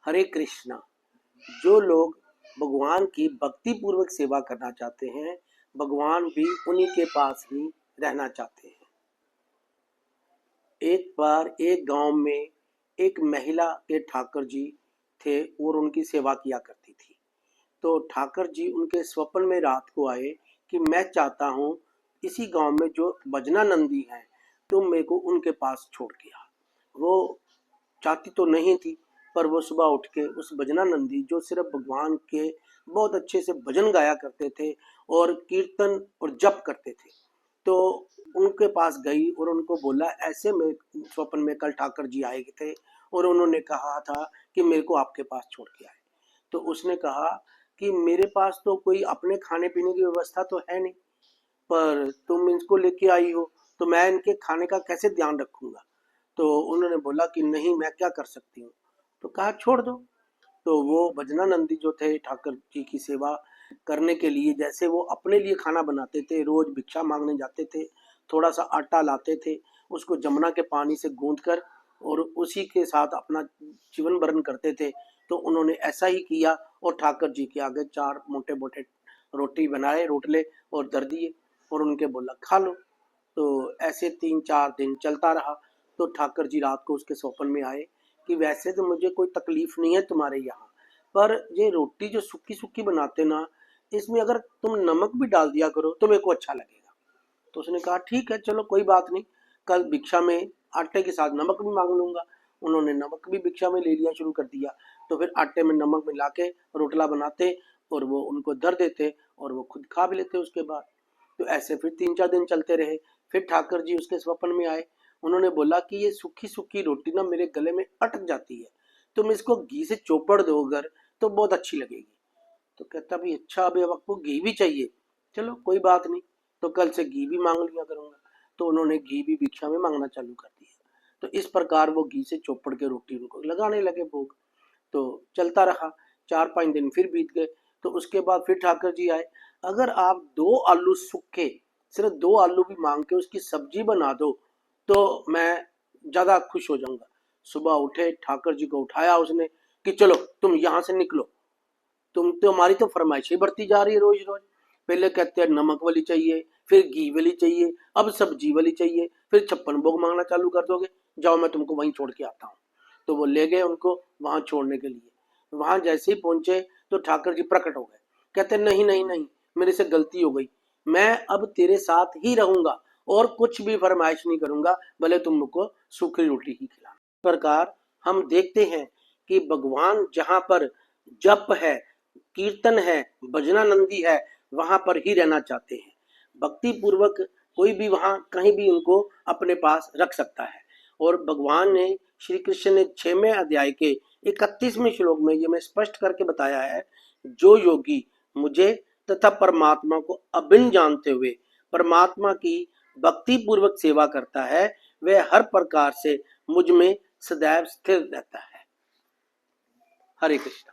हरे कृष्णा। जो लोग भगवान की भक्ति पूर्वक सेवा करना चाहते हैं, भगवान भी उन्हीं के पास ही रहना चाहते हैं। एक बार एक गांव में एक महिला के ठाकर जी थे और उनकी सेवा किया करती थी। तो ठाकर जी उनके स्वप्न में रात को आए कि मैं चाहता हूँ इसी गांव में जो भजना नंदी है तुम मेरे को उनके पास छोड़ के आ। वो चाहती तो नहीं थी, पर वो सुबह उठ के उस भजना नंदी जो सिर्फ भगवान के बहुत अच्छे से भजन गाया करते थे और कीर्तन और जप करते थे, तो उनके पास गई और उनको बोला ऐसे में स्वप्न में कल ठाकर जी आए थे और उन्होंने कहा था कि मेरे को आपके पास छोड़ के आए। तो उसने कहा कि मेरे पास तो कोई अपने खाने पीने की व्यवस्था तो है नहीं, पर तुम इनको लेके आई हो तो मैं इनके खाने का कैसे ध्यान रखूंगा। तो उन्होंने बोला कि नहीं मैं क्या कर सकती हूँ। तो कहा छोड़ दो। तो वो भजना नंदी जो थे ठाकर जी की सेवा करने के लिए जैसे वो अपने लिए खाना बनाते थे, रोज भिक्षा मांगने जाते थे, थोड़ा सा आटा लाते थे, उसको जमुना के पानी से गूंथ कर और उसी के साथ अपना जीवन भरण करते थे। तो उन्होंने ऐसा ही किया और ठाकर जी के आगे 4 मोटे मोटे रोटी बनाए, रोटले और दर दिए और उनके बोला खा लो। तो ऐसे 3-4 दिन चलता रहा। तो ठाकर जी रात को उसके स्वप्न में आए कि वैसे तो मुझे कोई तकलीफ नहीं है तुम्हारे यहाँ, पर ये रोटी जो सूखी सूखी बनाते ना, इसमें अगर तुम नमक भी डाल दिया करो तो मेरे को अच्छा लगेगा। तो उसने कहा ठीक है चलो कोई बात नहीं, कल भिक्षा में आटे के साथ नमक भी मांग लूंगा। उन्होंने नमक भी भिक्षा में ले लिया शुरू कर दिया। तो फिर आटे में नमक मिला के रोटला बनाते और वो उनको दर देते और वो खुद खा भी लेते उसके बाद। तो ऐसे फिर 3-4 दिन चलते रहे। फिर ठाकर जी उसके स्वप्न में आए। उन्होंने बोला कि ये सूखी सूखी रोटी ना मेरे गले में अटक जाती है, तुम इसको घी से चौपड़ दो अगर तो बहुत अच्छी लगेगी। तो कहता भाई अच्छा अभी आपको घी भी चाहिए, चलो कोई बात नहीं, तो कल से घी भी मांग लिया करूंगा। तो उन्होंने घी भी भिक्षा में मांगना चालू कर दिया। तो इस प्रकार वो घी से चौपड़ के रोटी उनको लगाने लगे भोग। तो चलता रहा। 4-5 दिन फिर बीत गए। तो उसके बाद फिर ठाकर जी आए। अगर आप 2 आलू सूखे, सिर्फ 2 आलू भी मांग के उसकी सब्जी बना दो तो मैं ज्यादा खुश हो जाऊंगा। सुबह उठे, ठाकर जी को उठाया उसने कि चलो तुम यहाँ से निकलो, तुम तो हमारी तो फरमाइशें बढ़ती जा रही है रोज रोज। पहले कहते हैं नमक वाली चाहिए, फिर घी वाली चाहिए, अब सब्जी वाली चाहिए, फिर 56 भोग मांगना चालू कर दोगे, जाओ मैं तुमको वहीं छोड़ के आता हूँ। तो वो ले गए उनको वहां छोड़ने के लिए। वहां जैसे ही पहुंचे तो ठाकर जी प्रकट हो गए। कहते नहीं नहीं नहीं, मेरे से गलती हो गई, मैं अब तेरे साथ ही रहूंगा और कुछ भी फरमाइश नहीं करूंगा, भले तुम मुझको सूखी रोटी ही खिलाना। इस प्रकार हम देखते हैं कि भगवान जहां पर जप है, कीर्तन है, भजनानंदी है, वहां पर ही रहना चाहते हैं। भक्ति पूर्वक कोई भी वहां कहीं भी उनको अपने पास रख सकता है। और भगवान ने, श्री कृष्ण ने 6वें अध्याय के 31वें श्लोक में ये मैं स्पष्ट करके बताया है, जो योगी मुझे तथा परमात्मा को अभिन्न जानते हुए परमात्मा की भक्ति पूर्वक सेवा करता है, वह हर प्रकार से मुझ में सदैव स्थिर रहता है। हरे कृष्ण।